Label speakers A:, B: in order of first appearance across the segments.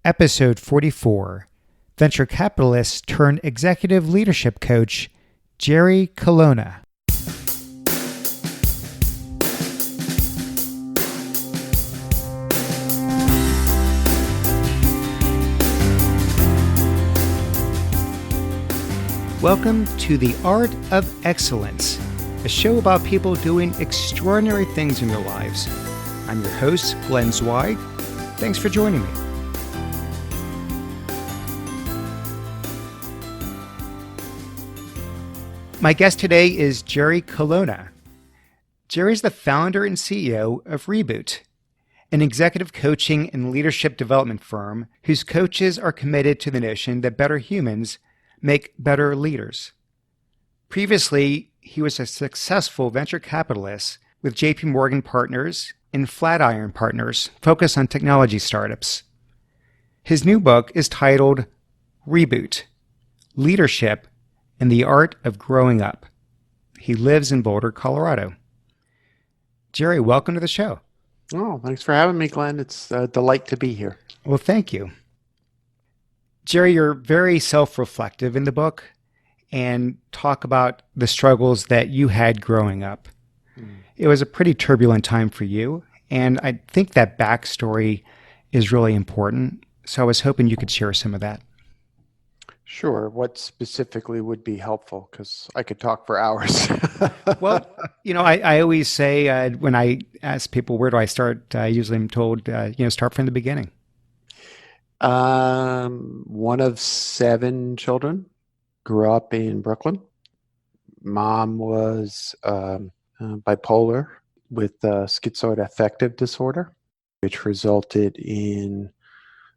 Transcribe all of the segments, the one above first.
A: Episode 44, venture capitalist turned executive leadership coach, Jerry Colonna. Welcome to The Art of Excellence, a show about people doing extraordinary things in their lives. I'm your host, Glenn Zweig. Thanks for joining me. My guest today is Jerry Colonna. Jerry's the founder and CEO of Reboot, an executive coaching and leadership development firm whose coaches are committed to the notion that better humans make better leaders. Previously, he was a successful venture capitalist with JPMorgan Partners and Flatiron Partners focused on technology startups. His new book is titled Reboot, Leadership and the Art of Growing Up. He lives in Boulder, Colorado. Jerry, welcome to the show.
B: Oh, thanks for having me, Glenn. It's a delight to be here.
A: Well, thank you. Jerry, you're very self-reflective in the book and talk about the struggles that you had growing up. It was a pretty turbulent time for you, and I think that backstory is really important. So I was hoping you could share some of that.
B: Sure. What specifically would be helpful? Because I could talk for hours.
A: Well, I always say when I ask people, where do I start? I usually am told, start from the beginning.
B: One of 7 children, grew up in Brooklyn. Mom was bipolar with schizoaffective disorder, which resulted in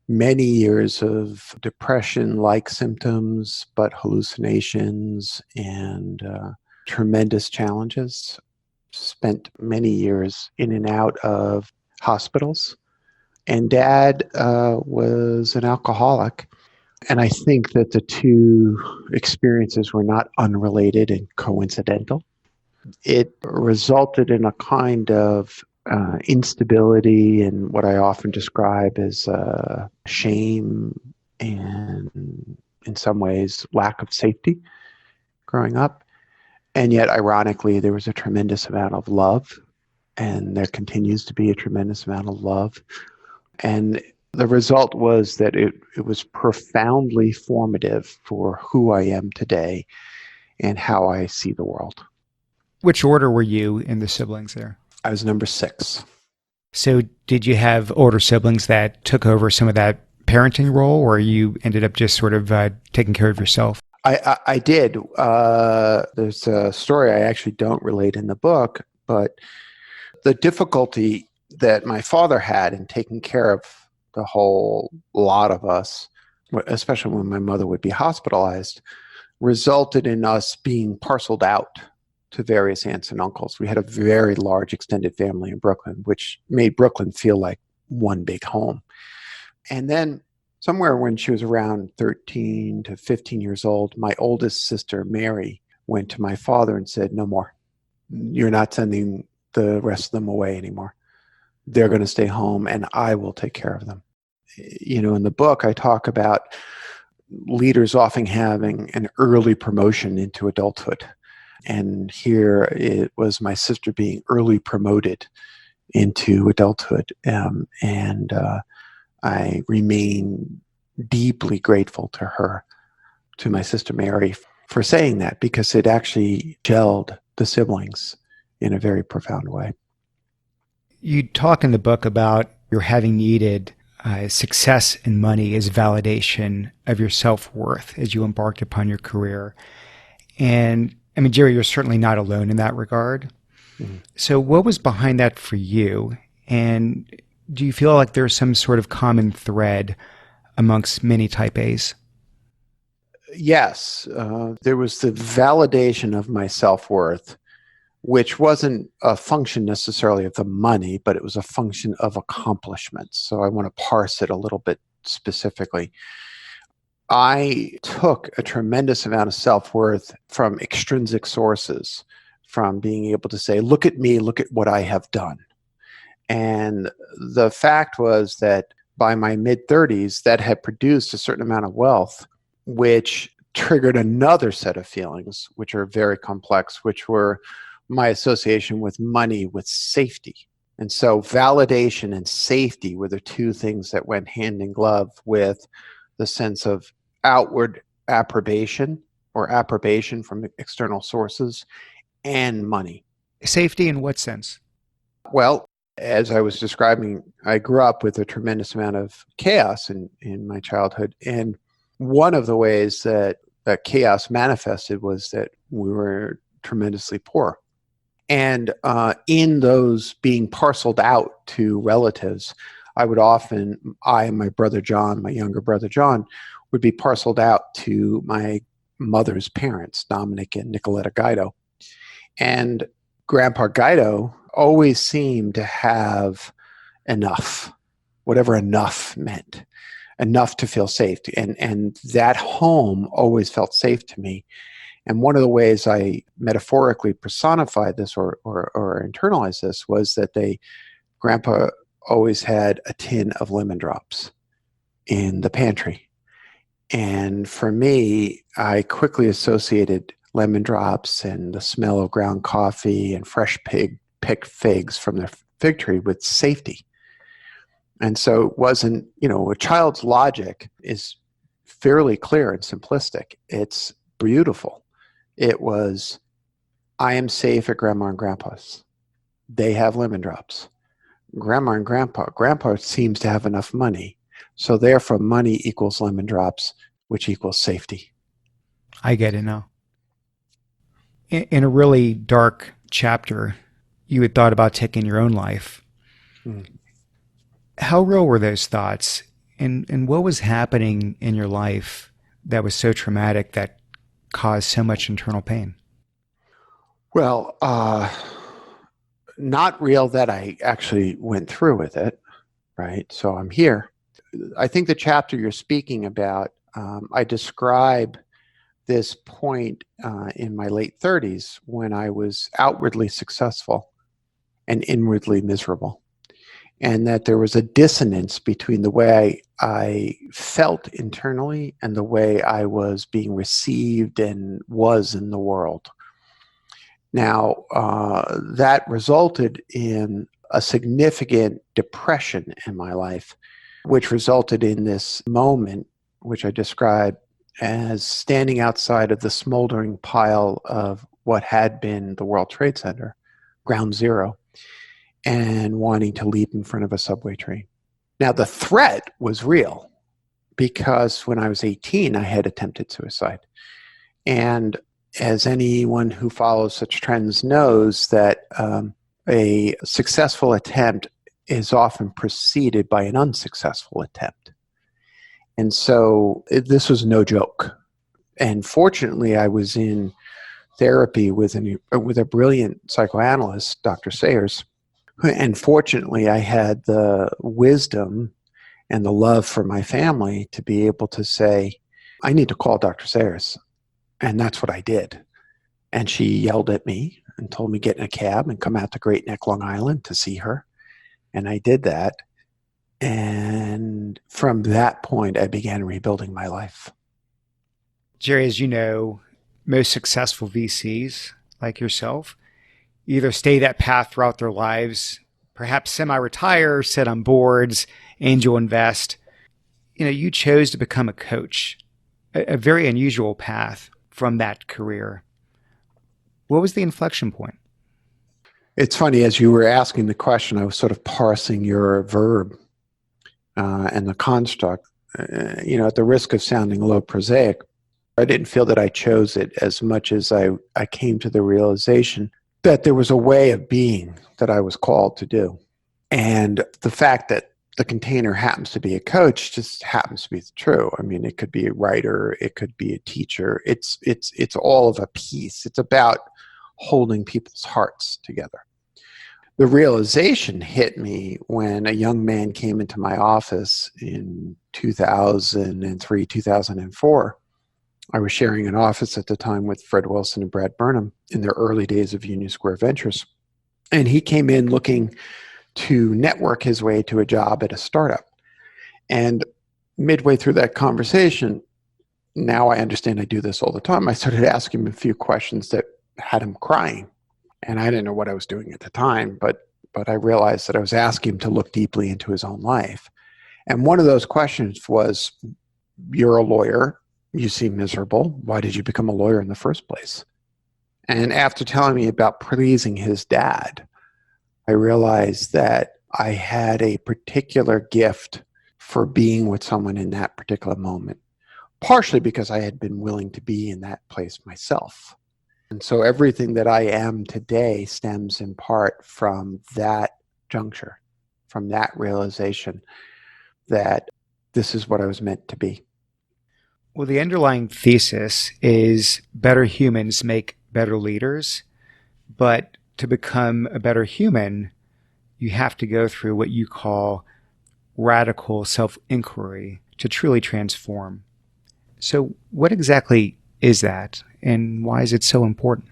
B: many years of depression-like symptoms, but hallucinations and tremendous challenges. Spent many years in and out of hospitals. And Dad was an alcoholic. And I think that the two experiences were not unrelated and coincidental. It resulted in a kind of instability and what I often describe as shame and, in some ways, lack of safety growing up. And yet, ironically, there was a tremendous amount of love, and there continues to be a tremendous amount of love. And the result was that it was profoundly formative for who I am today and how I see the world.
A: Which order were you in the siblings there?
B: I was number 6.
A: So did you have older siblings that took over some of that parenting role, or you ended up just sort of taking care of yourself?
B: I did. There's a story I actually don't relate in the book, but the difficulty that my father had in taking care of the whole lot of us, especially when my mother would be hospitalized, resulted in us being parceled out to various aunts and uncles. We had a very large extended family in Brooklyn, which made Brooklyn feel like one big home. And then somewhere when she was around 13 to 15 years old, my oldest sister, Mary, went to my father and said, "No more. You're not sending the rest of them away anymore. They're going to stay home and I will take care of them." In the book, I talk about leaders often having an early promotion into adulthood. And here it was my sister being early promoted into adulthood. And I remain deeply grateful to her, to my sister Mary, for saying that, because it actually gelled the siblings in a very profound way.
A: You talk in the book about your having needed success and money as validation of your self-worth as you embarked upon your career. And I mean, Jerry, you're certainly not alone in that regard. Mm-hmm. So what was behind that for you? And do you feel like there's some sort of common thread amongst many type A's?
B: Yes. There was the validation of my self-worth, which wasn't a function necessarily of the money, but it was a function of accomplishments. So I want to parse it a little bit specifically. I took a tremendous amount of self-worth from extrinsic sources, from being able to say, look at me, look at what I have done. And the fact was that by my mid 30s that had produced a certain amount of wealth, which triggered another set of feelings, which are very complex, which were my association with money, with safety. And so validation and safety were the two things that went hand in glove with the sense of outward approbation or approbation from external sources and money.
A: Safety in what sense?
B: Well, as I was describing, I grew up with a tremendous amount of chaos in my childhood. And one of the ways that chaos manifested was that we were tremendously poor. And in those being parceled out to relatives, I and my brother John, my younger brother John, would be parceled out to my mother's parents, Dominic and Nicoletta Guido. And Grandpa Guido always seemed to have enough, whatever enough meant, enough to feel safe. And that home always felt safe to me. And one of the ways I metaphorically personified this or internalized this was that Grandpa always had a tin of lemon drops in the pantry. And for me, I quickly associated lemon drops and the smell of ground coffee and fresh picked figs from the fig tree with safety. And so it wasn't, a child's logic is fairly clear and simplistic. It's beautiful. It was, I am safe at Grandma and Grandpa's. They have lemon drops. Grandma and Grandpa seems to have enough money. So therefore, money equals lemon drops, which equals safety.
A: I get it now. In a really dark chapter, you had thought about taking your own life. How real were those thoughts? And what was happening in your life that was so traumatic that caused so much internal pain?
B: Well, not real that I actually went through with it, right? So I'm here. I think the chapter you're speaking about, I describe this point in my late 30s when I was outwardly successful and inwardly miserable. And that there was a dissonance between the way I felt internally and the way I was being received and was in the world. Now, that resulted in a significant depression in my life, which resulted in this moment, which I describe as standing outside of the smoldering pile of what had been the World Trade Center, Ground Zero, and wanting to leap in front of a subway train. Now, the threat was real because when I was 18, I had attempted suicide. And as anyone who follows such trends knows, that a successful attempt is often preceded by an unsuccessful attempt. And so this was no joke. And fortunately, I was in therapy with a brilliant psychoanalyst, Dr. Sayers. And fortunately, I had the wisdom and the love for my family to be able to say, I need to call Dr. Sayers. And that's what I did. And she yelled at me and told me get in a cab and come out to Great Neck, Long Island to see her. And I did that. And from that point, I began rebuilding my life.
A: Jerry, as you know, most successful VCs like yourself either stay that path throughout their lives, perhaps semi-retire, sit on boards, angel invest. You chose to become a coach, a very unusual path from that career. What was the inflection point?
B: It's funny, as you were asking the question, I was sort of parsing your verb and the construct. At the risk of sounding a little prosaic, I didn't feel that I chose it as much as I came to the realization that there was a way of being that I was called to do. And the fact that the container happens to be a coach just happens to be true. I mean, it could be a writer, it could be a teacher. It's all of a piece. It's about holding people's hearts together. The realization hit me when a young man came into my office in 2003, 2004. I was sharing an office at the time with Fred Wilson and Brad Burnham in their early days of Union Square Ventures. And he came in looking to network his way to a job at a startup. And midway through that conversation, now I understand I do this all the time. I started asking him a few questions that had him crying. And I didn't know what I was doing at the time, but I realized that I was asking him to look deeply into his own life. And one of those questions was, you're a lawyer. You seem miserable. Why did you become a lawyer in the first place? And after telling me about pleasing his dad, I realized that I had a particular gift for being with someone in that particular moment, partially because I had been willing to be in that place myself. And so everything that I am today stems in part from that juncture, from that realization that this is what I was meant to be.
A: Well, the underlying thesis is better humans make better leaders, but to become a better human, you have to go through what you call radical self-inquiry to truly transform. So what exactly is that, and why is it so important?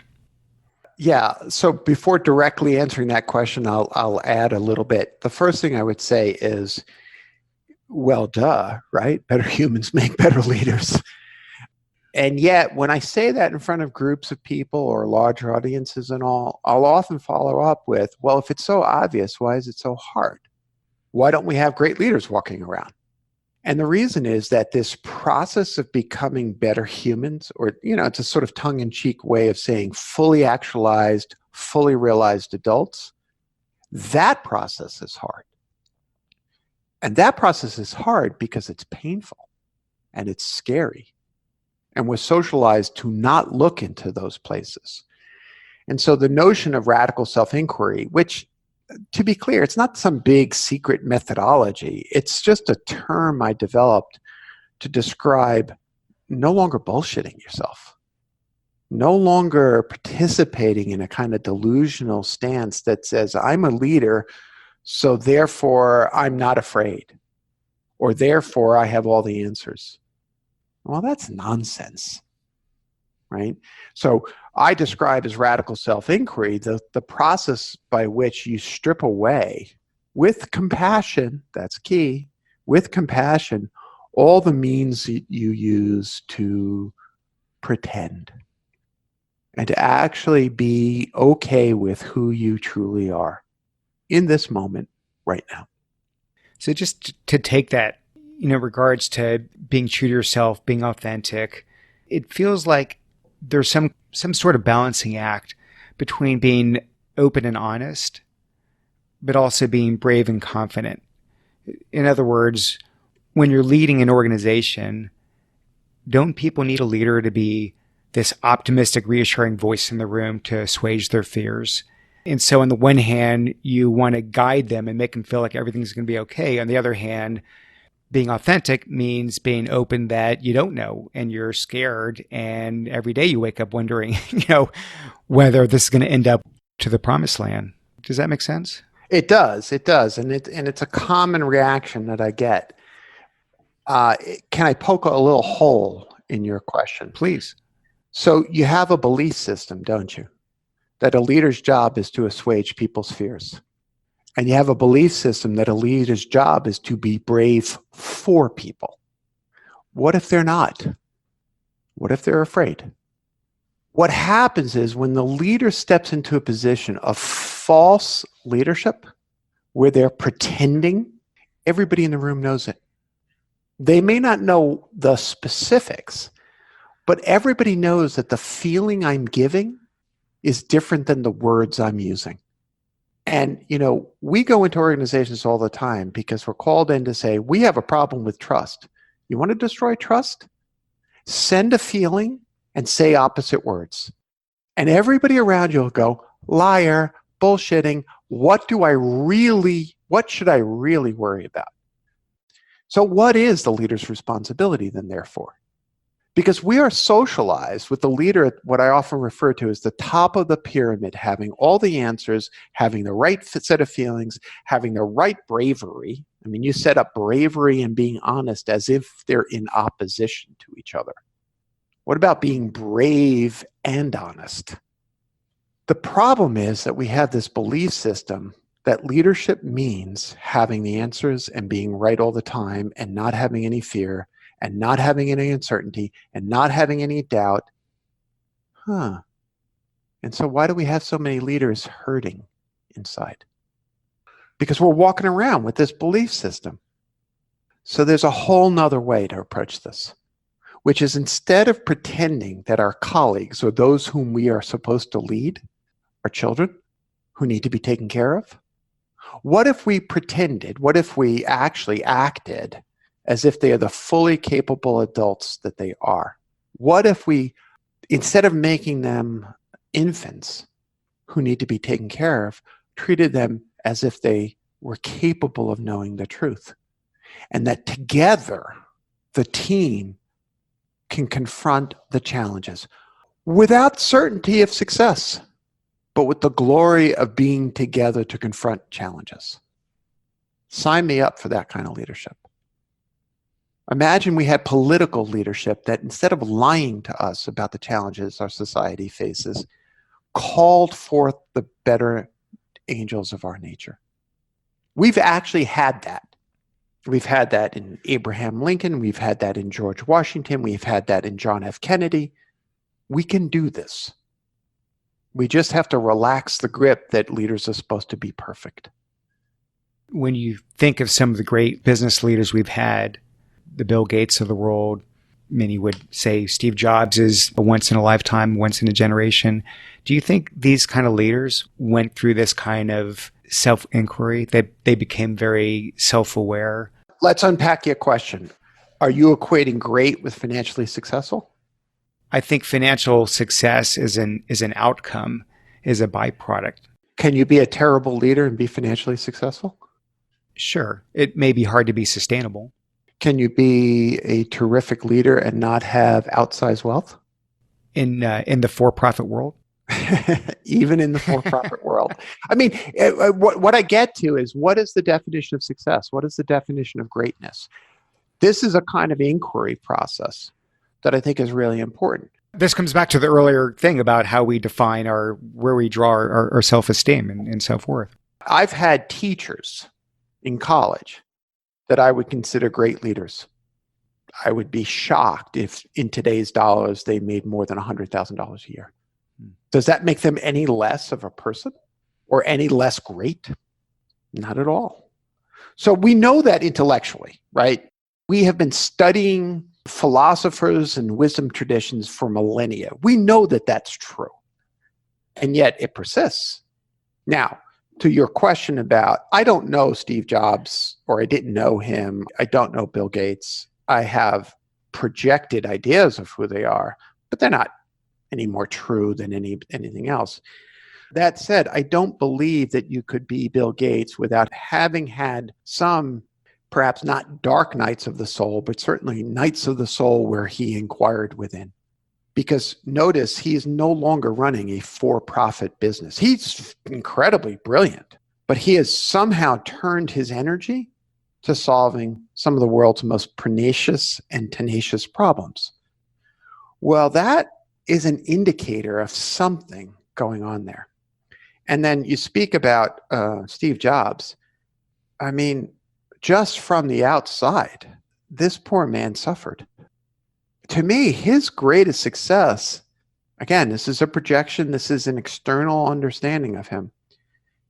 B: Yeah. So before directly answering that question, I'll add a little bit. The first thing I would say is, well, duh, right? Better humans make better leaders. And yet, when I say that in front of groups of people or larger audiences and all, I'll often follow up with, well, if it's so obvious, why is it so hard? Why don't we have great leaders walking around? And the reason is that this process of becoming better humans, or, it's a sort of tongue-in-cheek way of saying fully actualized, fully realized adults, that process is hard. And that process is hard because it's painful and it's scary. And we're socialized to not look into those places. And so the notion of radical self-inquiry, which, to be clear, it's not some big secret methodology. It's just a term I developed to describe no longer bullshitting yourself, no longer participating in a kind of delusional stance that says, I'm a leader, so therefore I'm not afraid, or therefore I have all the answers. Well, that's nonsense, right? So I describe as radical self-inquiry the process by which you strip away, with compassion, that's key, with compassion, all the means that you use to pretend and to actually be okay with who you truly are in this moment right now.
A: So just to take that, regards to being true to yourself, being authentic, it feels like there's some sort of balancing act between being open and honest, but also being brave and confident. In other words, when you're leading an organization, don't people need a leader to be this optimistic, reassuring voice in the room to assuage their fears? And so on the one hand, you want to guide them and make them feel like everything's going to be okay. On the other hand, being authentic means being open that you don't know and you're scared. And every day you wake up wondering, whether this is going to end up to the promised land. Does that make sense?
B: It does. And it's a common reaction that I get. Can I poke a little hole in your question?
A: Please.
B: So you have a belief system, don't you? That a leader's job is to assuage people's fears. And you have a belief system that a leader's job is to be brave for people. What if they're not? What if they're afraid? What happens is when the leader steps into a position of false leadership, where they're pretending, everybody in the room knows it. They may not know the specifics, but everybody knows that the feeling I'm giving is different than the words I'm using. And, we go into organizations all the time because we're called in to say, we have a problem with trust. You want to destroy trust? Send a feeling and say opposite words. And everybody around you will go, liar, bullshitting. What should I really worry about? So what is the leader's responsibility then, therefore? Because we are socialized with the leader at what I often refer to as the top of the pyramid, having all the answers, having the right set of feelings, having the right bravery. I mean, you set up bravery and being honest as if they're in opposition to each other. What about being brave and honest? The problem is that we have this belief system that leadership means having the answers and being right all the time and not having any fear and not having any uncertainty and not having any doubt. And so why do we have so many leaders hurting inside? Because we're walking around with this belief system. So there's a whole nother way to approach this, which is instead of pretending that our colleagues or those whom we are supposed to lead are children who need to be taken care of, what if we pretended, what if we actually acted as if they are the fully capable adults that they are? What if we, instead of making them infants who need to be taken care of, treated them as if they were capable of knowing the truth? And that together, the team can confront the challenges without certainty of success, but with the glory of being together to confront challenges. Sign me up for that kind of leadership. Imagine we had political leadership that, instead of lying to us about the challenges our society faces, called forth the better angels of our nature. We've actually had that. We've had that in Abraham Lincoln. We've had that in George Washington. We've had that in John F. Kennedy. We can do this. We just have to relax the grip that leaders are supposed to be perfect.
A: When you think of some of the great business leaders we've had, the Bill Gates of the world, many would say Steve Jobs is a once in a lifetime, once in a generation. Do you think these kind of leaders went through this kind of self-inquiry? They became very self-aware?
B: Let's unpack your question. Are you equating great with financially successful?
A: I think financial success is an outcome, is a byproduct.
B: Can you be a terrible leader and be financially successful?
A: Sure. It may be hard to be sustainable.
B: Can you be a terrific leader and not have outsized wealth?
A: In the for-profit world?
B: Even in the for-profit world. I mean, what I get to is, what is the definition of success? What is the definition of greatness? This is a kind of inquiry process that I think is really important.
A: This comes back to the earlier thing about how we define where we draw our self-esteem and self-worth.
B: I've had teachers in college that I would consider great leaders. I would be shocked if in today's dollars they made more than $100,000 a year. Does that make them any less of a person or any less great? Not at all. So we know that intellectually, right? We have been studying philosophers and wisdom traditions for millennia. We know that that's true. And yet it persists. Now, to your question about, I don't know Steve Jobs, or I didn't know him. I don't know Bill Gates. I have projected ideas of who they are, but they're not any more true than anything else. That said, I don't believe that you could be Bill Gates without having had some, perhaps not dark nights of the soul, but certainly nights of the soul where he inquired within. Because notice, he is no longer running a for-profit business. He's incredibly brilliant, but he has somehow turned his energy to solving some of the world's most pernicious and tenacious problems. Well, that is an indicator of something going on there. And then you speak about Steve Jobs. I mean, just from the outside, this poor man suffered. To me, his greatest success, again, this is a projection, this is an external understanding of him.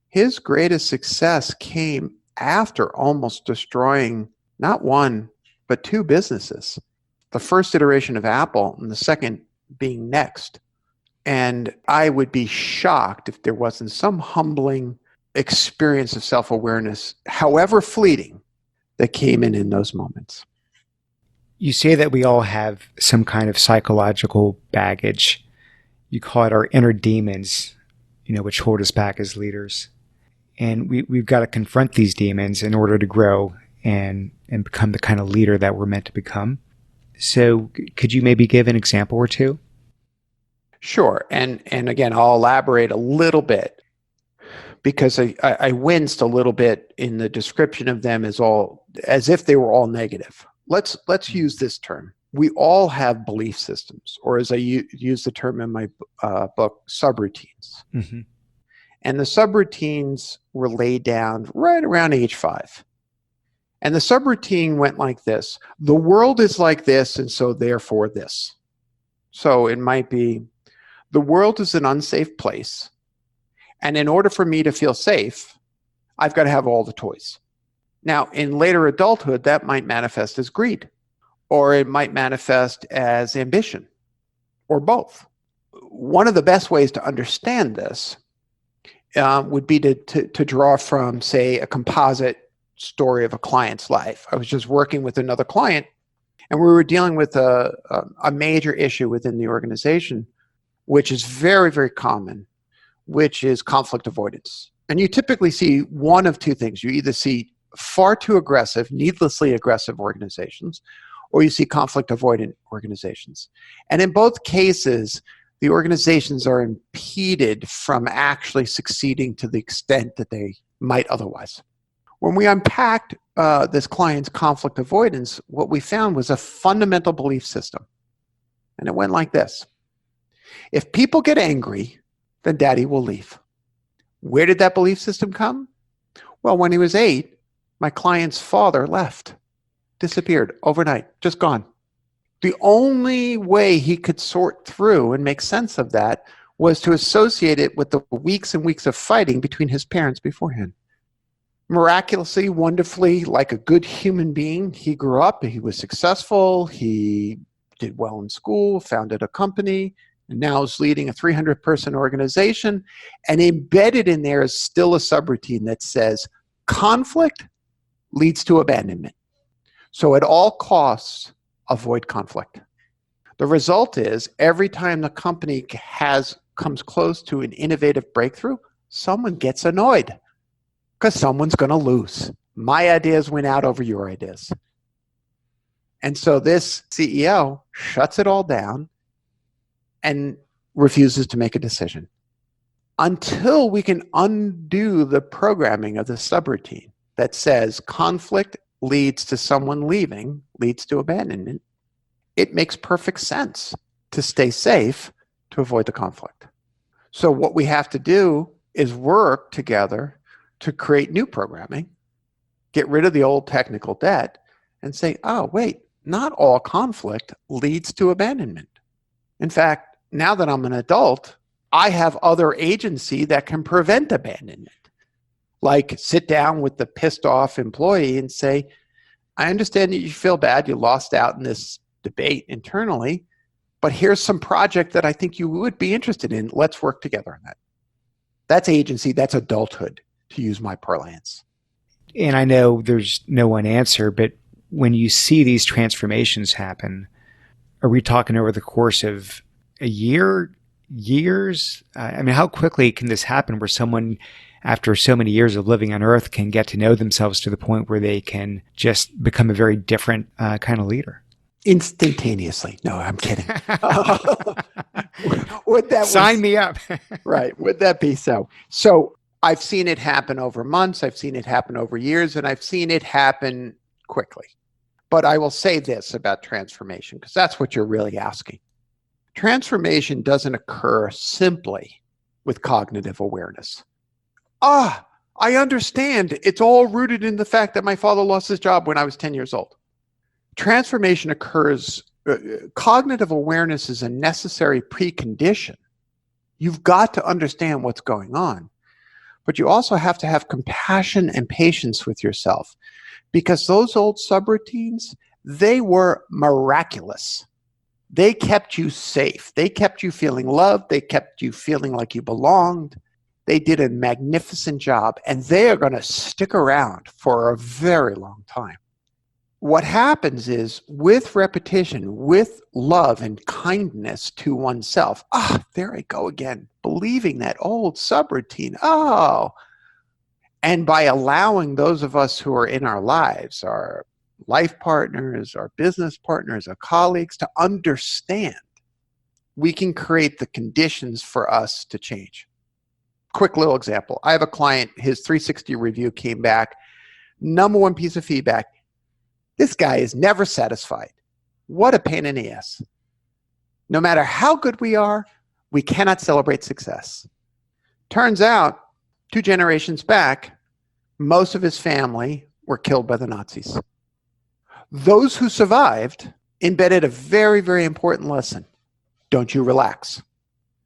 B: His greatest success came after almost destroying not one, but two businesses. The first iteration of Apple and the second being Next. And I would be shocked if there wasn't some humbling experience of self-awareness, however fleeting, that came in those moments.
A: You say that we all have some kind of psychological baggage. You call it our inner demons, which hold us back as leaders. And we've got to confront these demons in order to grow and become the kind of leader that we're meant to become. So could you maybe give an example or two?
B: Sure. And again, I'll elaborate a little bit, because I winced a little bit in the description of them as if they were all negative. Let's use this term. We all have belief systems, or as I use the term in my book, subroutines. Mm-hmm. And the subroutines were laid down right around age 5. And the subroutine went like this: the world is like this, and so therefore this. So it might be, the world is an unsafe place. And in order for me to feel safe, I've got to have all the toys. Now, in later adulthood, that might manifest as greed, or it might manifest as ambition, or both. One of the best ways to understand this would be to draw from, say, a composite story of a client's life. I was just working with another client, and we were dealing with a major issue within the organization, which is very, very common, which is conflict avoidance. And you typically see one of two things. You either see far too aggressive, needlessly aggressive organizations, or you see conflict avoidant organizations. And in both cases, the organizations are impeded from actually succeeding to the extent that they might otherwise. When we unpacked this client's conflict avoidance, what we found was a fundamental belief system. And it went like this: if people get angry, then daddy will leave. Where did that belief system come? Well, when he was 8, my client's father left, disappeared overnight, just gone. The only way he could sort through and make sense of that was to associate it with the weeks and weeks of fighting between his parents beforehand. Miraculously, wonderfully, like a good human being, he grew up, he was successful, he did well in school, founded a company, and now is leading a 300-person organization. And embedded in there is still a subroutine that says conflict leads to abandonment. So at all costs, avoid conflict. The result is every time the company comes close to an innovative breakthrough, someone gets annoyed because someone's going to lose. My ideas win out over your ideas. And so this CEO shuts it all down and refuses to make a decision until we can undo the programming of the subroutine that says conflict leads to someone leaving, leads to abandonment. It makes perfect sense to stay safe to avoid the conflict. So what we have to do is work together to create new programming, get rid of the old technical debt, and say, oh, wait, not all conflict leads to abandonment. In fact, now that I'm an adult, I have other agency that can prevent abandonment. Like sit down with the pissed off employee and say, I understand that you feel bad, you lost out in this debate internally, but here's some project that I think you would be interested in. Let's work together on that. That's agency, that's adulthood, to use my parlance.
A: And I know there's no one answer, but when you see these transformations happen, are we talking over the course of a year, years? I mean, how quickly can this happen where someone, after so many years of living on Earth, can get to know themselves to the point where they can just become a very different kind of leader?
B: Instantaneously. No, I'm kidding.
A: Sign me up.
B: Right. Would that be so? So I've seen it happen over months. I've seen it happen over years, and I've seen it happen quickly. But I will say this about transformation, because that's what you're really asking. Transformation doesn't occur simply with cognitive awareness. I understand. It's all rooted in the fact that my father lost his job when I was 10 years old. Transformation occurs, cognitive awareness is a necessary precondition. You've got to understand what's going on, but you also have to have compassion and patience with yourself, because those old subroutines, they were miraculous. They kept you safe. They kept you feeling loved. They kept you feeling like you belonged. They did a magnificent job, and they are going to stick around for a very long time. What happens is, with repetition, with love and kindness to oneself, there I go again, believing that old subroutine, and by allowing those of us who are in our lives, our life partners, our business partners, our colleagues, to understand, we can create the conditions for us to change. Quick little example. I have a client, his 360 review came back. Number one piece of feedback: this guy is never satisfied. What a pain in the ass. No matter how good we are, we cannot celebrate success. Turns out 2 generations back, most of his family were killed by the Nazis. Those who survived embedded a very, very important lesson. Don't you relax,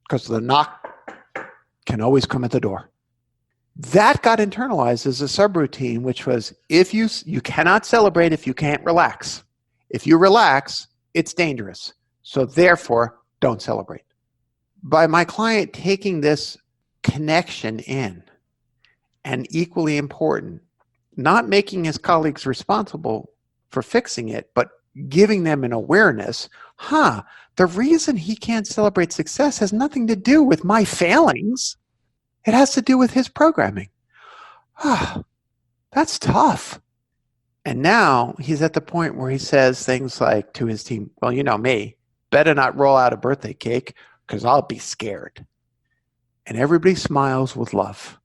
B: because the knock can always come at the door. That got internalized as a subroutine, which was, if you cannot celebrate if you can't relax. If you relax, it's dangerous. So therefore, don't celebrate. By my client taking this connection in, and equally important, not making his colleagues responsible for fixing it, but giving them an awareness, the reason he can't celebrate success has nothing to do with my failings. It has to do with his programming. That's tough. And now he's at the point where he says things like to his team, well, you know me, better not roll out a birthday cake because I'll be scared. And everybody smiles with love,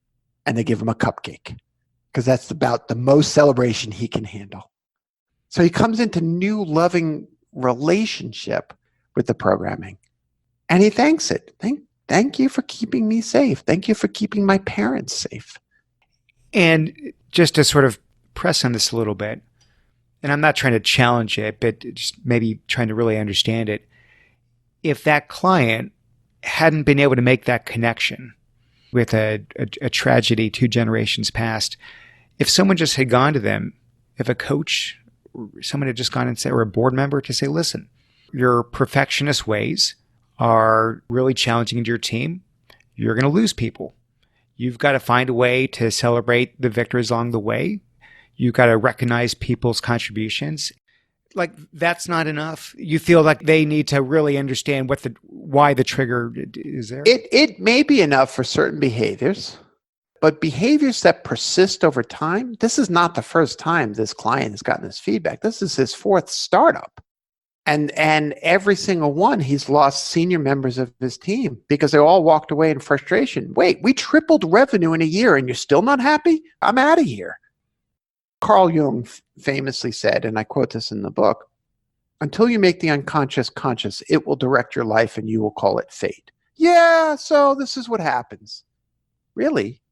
B: and they give him a cupcake because that's about the most celebration he can handle. So he comes into new loving relationship with the programming, and he thanks it. Thank you for keeping me safe. Thank you for keeping my parents safe.
A: And just to sort of press on this a little bit, and I'm not trying to challenge it, but just maybe trying to really understand it. If that client hadn't been able to make that connection with a tragedy 2 generations past, if someone just had gone to them, if a coach, someone had just gone and said, or a board member to say, listen, your perfectionist ways are really challenging to your team. You're going to lose people. You've got to find a way to celebrate the victories along the way. You've got to recognize people's contributions. Like, that's not enough. You feel like they need to really understand why the trigger is there?
B: It may be enough for certain behaviors, but behaviors that persist over time, this is not the first time this client has gotten this feedback. This is his 4th startup. And every single one, he's lost senior members of his team because they all walked away in frustration. Wait, we tripled revenue in a year and you're still not happy? I'm out of here. Carl Jung famously said, and I quote this in the book, until you make the unconscious conscious, it will direct your life and you will call it fate. Yeah, so this is what happens. Really?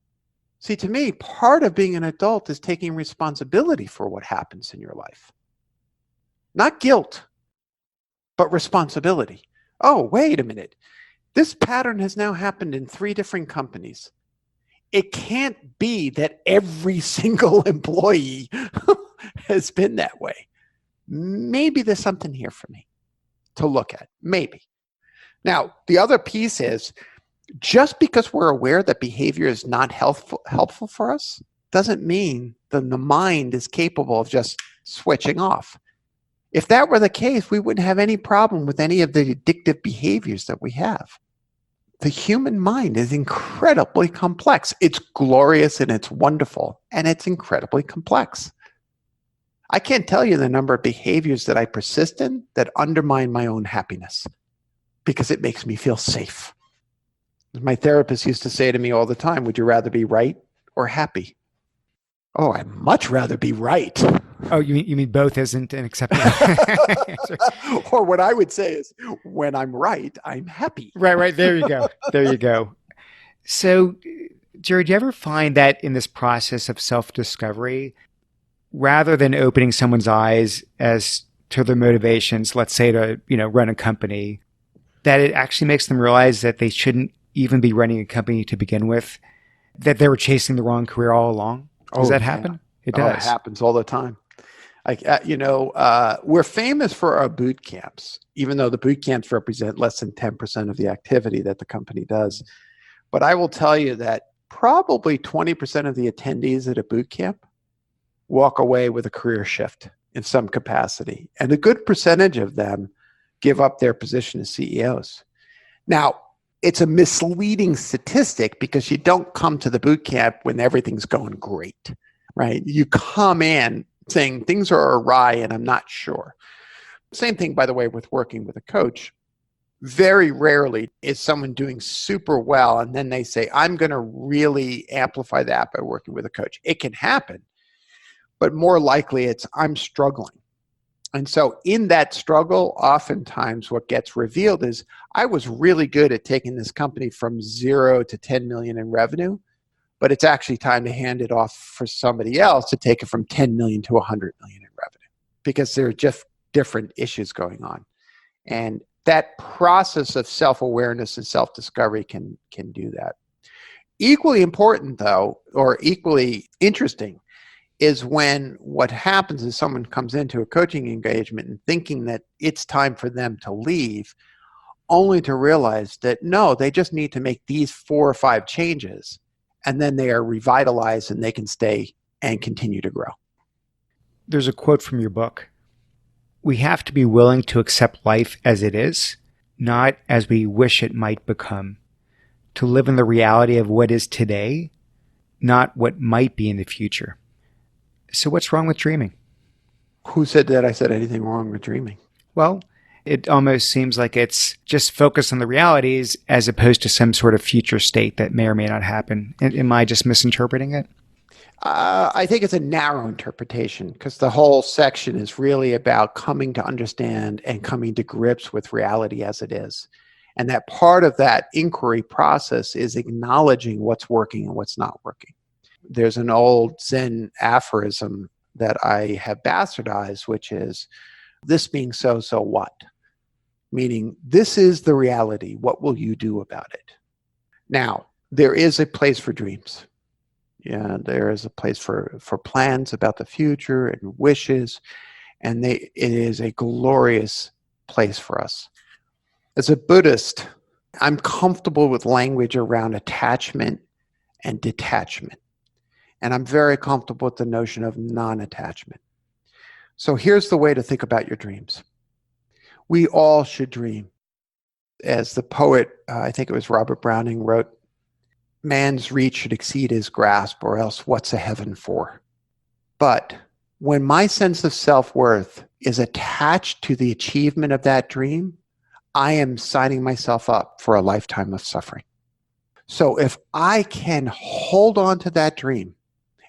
B: See, to me, part of being an adult is taking responsibility for what happens in your life. Not guilt, but responsibility. Oh, wait a minute. This pattern has now happened in 3 different companies. It can't be that every single employee has been that way. Maybe there's something here for me to look at. Maybe. Now, the other piece is, just because we're aware that behavior is not helpful for us doesn't mean that the mind is capable of just switching off. If that were the case, we wouldn't have any problem with any of the addictive behaviors that we have. The human mind is incredibly complex. It's glorious and it's wonderful, and it's incredibly complex. I can't tell you the number of behaviors that I persist in that undermine my own happiness because it makes me feel safe. My therapist used to say to me all the time, would you rather be right or happy? Oh, I'd much rather be right.
A: Oh, you mean both isn't an acceptable answer?
B: Or what I would say is, when I'm right, I'm happy.
A: Right. There you go. There you go. So, Jerry, do you ever find that in this process of self-discovery, rather than opening someone's eyes as to their motivations, let's say to, run a company, that it actually makes them realize that they shouldn't even be running a company to begin with, that they were chasing the wrong career all along? Does that happen?
B: Yeah.
A: It does.
B: It happens all the time. We're famous for our boot camps, even though the boot camps represent less than 10% of the activity that the company does. But I will tell you that probably 20% of the attendees at a boot camp walk away with a career shift in some capacity. And a good percentage of them give up their position as CEOs. Now, it's a misleading statistic because you don't come to the boot camp when everything's going great, right? You come in saying things are awry and I'm not sure. Same thing, by the way, with working with a coach. Very rarely is someone doing super well and then they say, I'm going to really amplify that by working with a coach. It can happen, but more likely it's I'm struggling. And so in that struggle, oftentimes what gets revealed is I was really good at taking this company from 0 to 10 million in revenue, but it's actually time to hand it off for somebody else to take it from 10 million to 100 million in revenue, because there are just different issues going on. And that process of self-awareness and self-discovery can do that. Equally important, though, or equally interesting, is when what happens is someone comes into a coaching engagement and thinking that it's time for them to leave, only to realize that no, they just need to make these 4 or 5 changes, and then they are revitalized and they can stay and continue to grow.
A: There's a quote from your book. We have to be willing to accept life as it is, not as we wish it might become. To live in the reality of what is today, not what might be in the future. So what's wrong with dreaming?
B: Who said that I said anything wrong with dreaming?
A: Well, it almost seems like it's just focused on the realities as opposed to some sort of future state that may or may not happen. Am I just misinterpreting it?
B: I think it's a narrow interpretation, because the whole section is really about coming to understand and coming to grips with reality as it is. And that part of that inquiry process is acknowledging what's working and what's not working. There's an old Zen aphorism that I have bastardized, which is, this being so, so what? Meaning, this is the reality. What will you do about it? Now, there is a place for dreams. Yeah, there is a place for plans about the future and wishes, and it is a glorious place for us. As a Buddhist, I'm comfortable with language around attachment and detachment. And I'm very comfortable with the notion of non-attachment. So here's the way to think about your dreams. We all should dream. As the poet, I think it was Robert Browning, wrote, man's reach should exceed his grasp, or else what's a heaven for? But when my sense of self-worth is attached to the achievement of that dream, I am signing myself up for a lifetime of suffering. So if I can hold on to that dream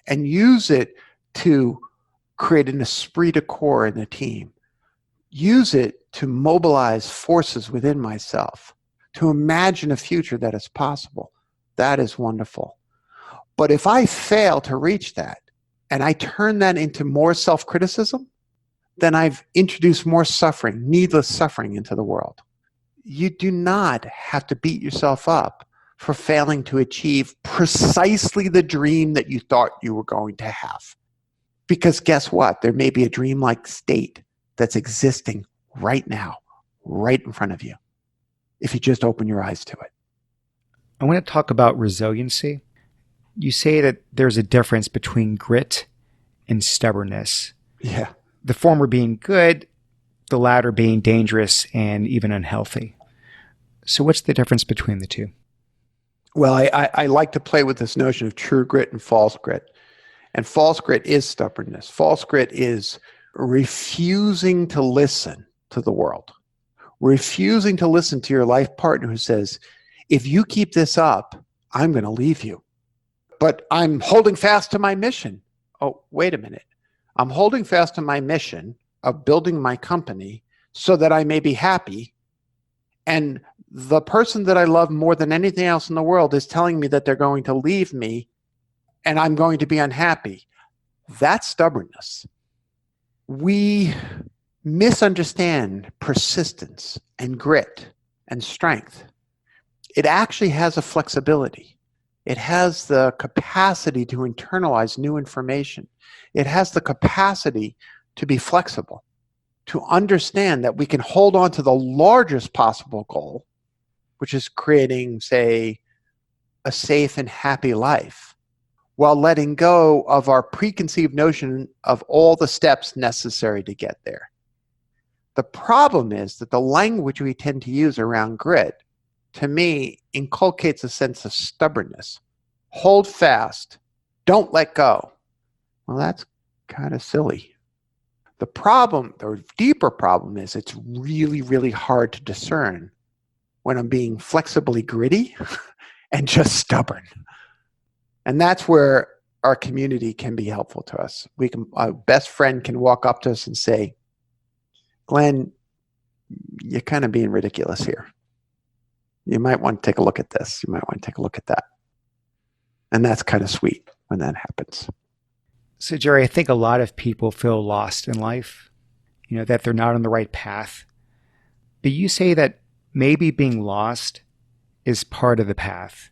B: and use it to create an esprit de corps in the team, use it to mobilize forces within myself, to imagine a future that is possible, that is wonderful. But if I fail to reach that, and I turn that into more self-criticism, then I've introduced more suffering, needless suffering into the world. You do not have to beat yourself up for failing to achieve precisely the dream that you thought you were going to have. Because guess what? There may be a dreamlike state that's existing right now, right in front of you, if you just open your eyes to it.
A: I want to talk about resiliency. You say that there's a difference between grit and stubbornness.
B: Yeah.
A: The former being good, the latter being dangerous and even unhealthy. So what's the difference between the two?
B: Well, I like to play with this notion of true grit and false grit. And false grit is stubbornness. False grit is refusing to listen to the world, refusing to listen to your life partner who says, if you keep this up, I'm going to leave you. But I'm holding fast to my mission. Oh, wait a minute. I'm holding fast to my mission of building my company so that I may be happy. And the person that I love more than anything else in the world is telling me that they're going to leave me and I'm going to be unhappy. That's stubbornness. We misunderstand persistence and grit and strength. It actually has a flexibility. It has the capacity to internalize new information. It has the capacity to be flexible, to understand that we can hold on to the largest possible goal, which is creating, say, a safe and happy life, while letting go of our preconceived notion of all the steps necessary to get there. The problem is that the language we tend to use around grit, to me, inculcates a sense of stubbornness. Hold fast. Don't let go. Well, that's kind of silly. The problem, the deeper problem, is it's really, really hard to discern when I'm being flexibly gritty and just stubborn. And that's where our community can be helpful to us. Our best friend can walk up to us and say, Glenn, you're kind of being ridiculous here. You might want to take a look at this. You might want to take a look at that. And that's kind of sweet when that happens.
A: So, Jerry, I think a lot of people feel lost in life, that they're not on the right path. But you say that maybe being lost is part of the path,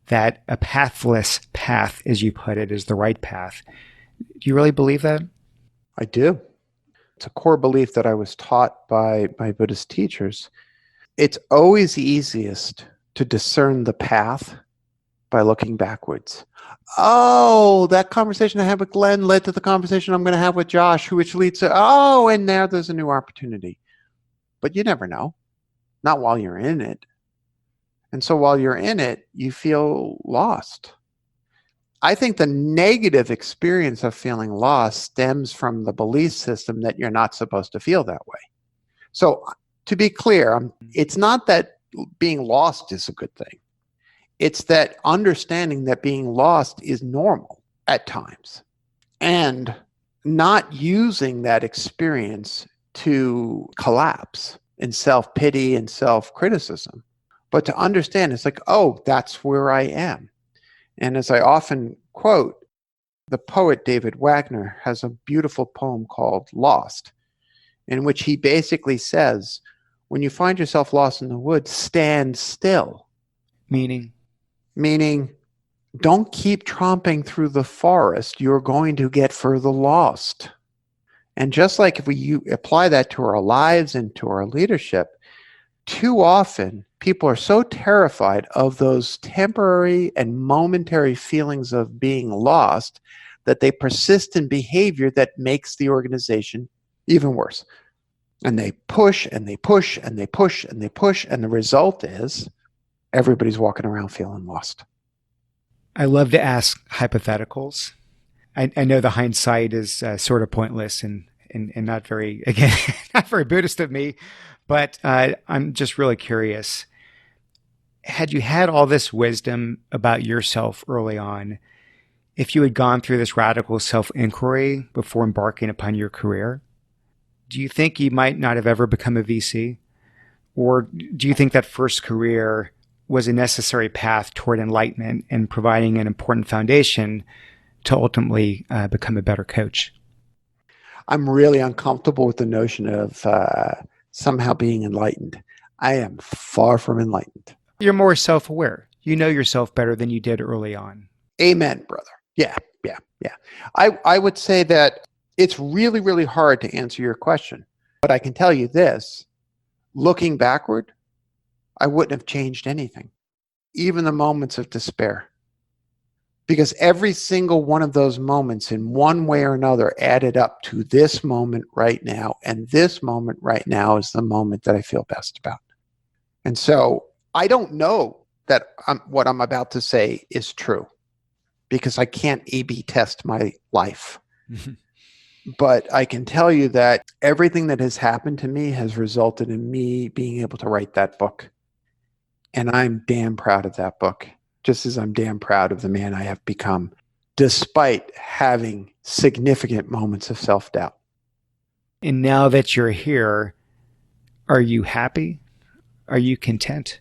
A: that a pathless path, as you put it, is the right path. Do you really believe that?
B: I do. It's a core belief that I was taught by my Buddhist teachers. It's always easiest to discern the path by looking backwards. Oh, that conversation I had with Glenn led to the conversation I'm going to have with Josh, which leads to, and now there's a new opportunity. But you never know, not while you're in it. And so while you're in it, you feel lost. I think the negative experience of feeling lost stems from the belief system that you're not supposed to feel that way. So to be clear, it's not that being lost is a good thing. It's that understanding that being lost is normal at times, and not using that experience to collapse in self-pity and self-criticism, but to understand it's like, that's where I am. And as I often quote, the poet David Wagner has a beautiful poem called Lost, in which he basically says, when you find yourself lost in the woods, stand still. Meaning, don't keep tromping through the forest. You're going to get further lost. And just like if you apply that to our lives and to our leadership, too often people are so terrified of those temporary and momentary feelings of being lost that they persist in behavior that makes the organization even worse. And they push and they push and they push and they push. And the result is everybody's walking around feeling lost.
A: I love to ask hypotheticals. I know the hindsight is sort of pointless and not very, again, not very Buddhist of me, but I'm just really curious. Had you had all this wisdom about yourself early on, if you had gone through this radical self-inquiry before embarking upon your career, do you think you might not have ever become a VC? Or do you think that first career was a necessary path toward enlightenment and providing an important foundation to ultimately become a better coach?
B: I'm really uncomfortable with the notion of somehow being enlightened. I am far from enlightened.
A: You're more self-aware. You know yourself better than you did early on.
B: Amen, brother. Yeah. I would say that it's really, really hard to answer your question. But I can tell you this, looking backward, I wouldn't have changed anything, even the moments of despair. Because every single one of those moments in one way or another added up to this moment right now. And this moment right now is the moment that I feel best about. And so I don't know that what I'm about to say is true because I can't A/B test my life. But I can tell you that everything that has happened to me has resulted in me being able to write that book. And I'm damn proud of that book, just as I'm damn proud of the man I have become, despite having significant moments of self-doubt.
A: And now that you're here, are you happy? Are you content?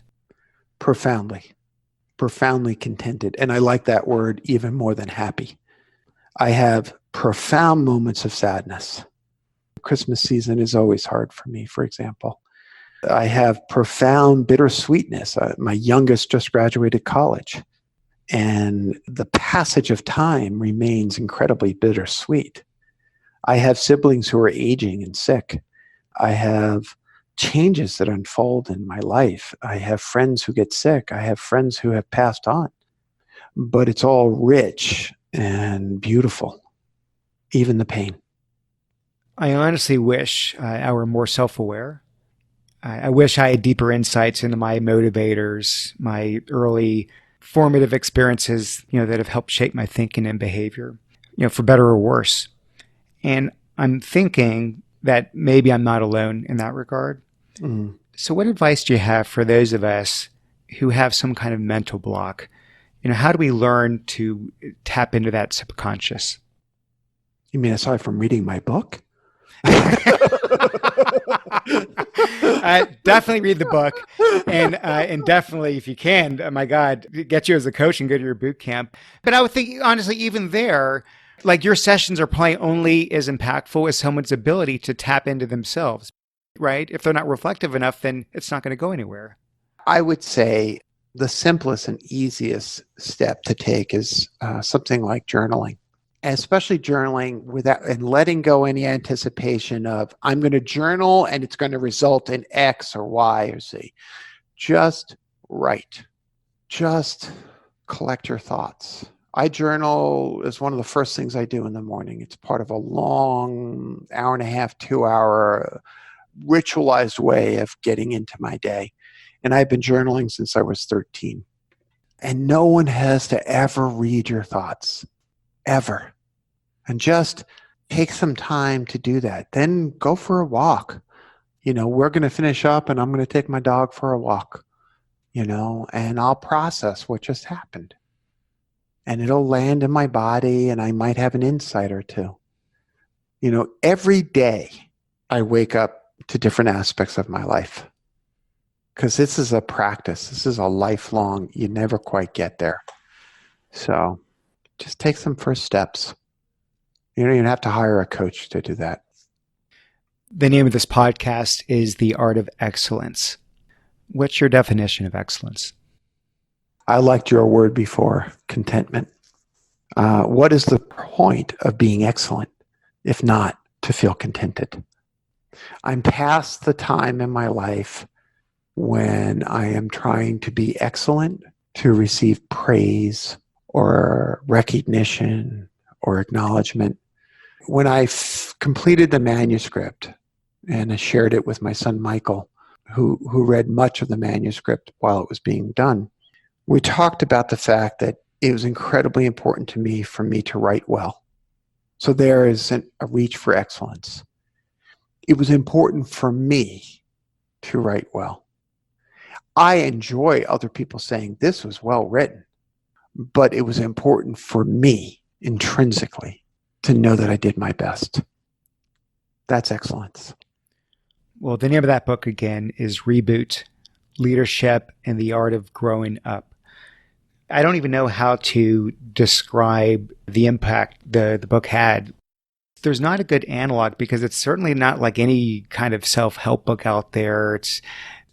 B: Profoundly contented. And I like that word even more than happy. I have profound moments of sadness. Christmas season is always hard for me, for example. I have profound bittersweetness. My youngest just graduated college, and the passage of time remains incredibly bittersweet. I have siblings who are aging and sick. I have changes that unfold in my life. I have friends who get sick. I have friends who have passed on. But it's all rich and beautiful, even the pain.
A: I honestly wish I were more self-aware. I wish I had deeper insights into my motivators, my early formative experiences, that have helped shape my thinking and behavior, for better or worse. And I'm thinking that maybe I'm not alone in that regard.
B: Mm.
A: So what advice do you have for those of us who have some kind of mental block? How do we learn to tap into that subconscious?
B: You mean aside from reading my book?
A: Definitely read the book, and definitely, if you can, my God, get you as a coach and go to your boot camp. But I would think, honestly, even there, like your sessions are probably only as impactful as someone's ability to tap into themselves, right? If they're not reflective enough, then it's not going to go anywhere.
B: I would say the simplest and easiest step to take is something like journaling, and especially journaling without and letting go any anticipation of I'm going to journal and it's going to result in X or Y or Z. Just write. Just collect your thoughts. I journal is one of the first things I do in the morning. It's part of a long hour and a half, 2 hour ritualized way of getting into my day. And I've been journaling since I was 13. And no one has to ever read your thoughts, ever. And just take some time to do that. Then go for a walk. We're going to finish up and I'm going to take my dog for a walk, and I'll process what just happened. And it'll land in my body and I might have an insight or two. Every day I wake up to different aspects of my life. Because this is a practice. This is a lifelong, you never quite get there. So just take some first steps. You don't even have to hire a coach to do that.
A: The name of this podcast is The Art of Excellence. What's your definition of excellence?
B: I liked your word before, contentment. What is the point of being excellent if not to feel contented? I'm past the time in my life when I am trying to be excellent to receive praise or recognition or acknowledgement. When I completed the manuscript and I shared it with my son Michael, who read much of the manuscript while it was being done, we talked about the fact that it was incredibly important to me for me to write well. So there is a reach for excellence. It was important for me to write well. I enjoy other people saying this was well written, but it was important for me intrinsically to know that I did my best. That's excellence.
A: Well, the name of that book again is Reboot, Leadership and the Art of Growing Up. I don't even know how to describe the impact the book had. There's not a good analog because it's certainly not like any kind of self-help book out there. It's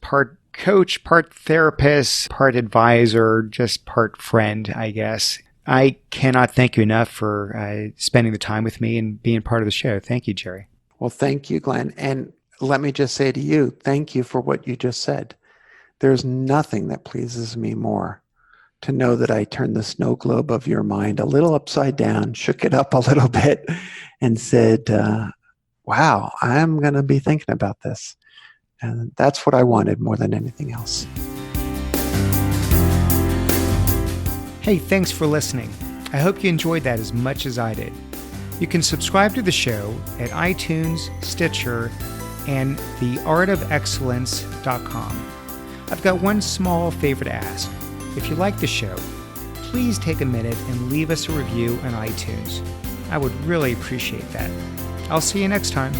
A: part coach, part therapist, part advisor, just part friend, I guess. I cannot thank you enough for spending the time with me and being part of the show. Thank you, Jerry.
B: Well, thank you, Glenn. And let me just say to you, thank you for what you just said. There's nothing that pleases me more to know that I turned the snow globe of your mind a little upside down, shook it up a little bit, and said, wow, I'm going to be thinking about this. And that's what I wanted more than anything else.
A: Hey, thanks for listening. I hope you enjoyed that as much as I did. You can subscribe to the show at iTunes, Stitcher, and theartofexcellence.com. I've got one small favor to ask. If you like the show, please take a minute and leave us a review on iTunes. I would really appreciate that. I'll see you next time.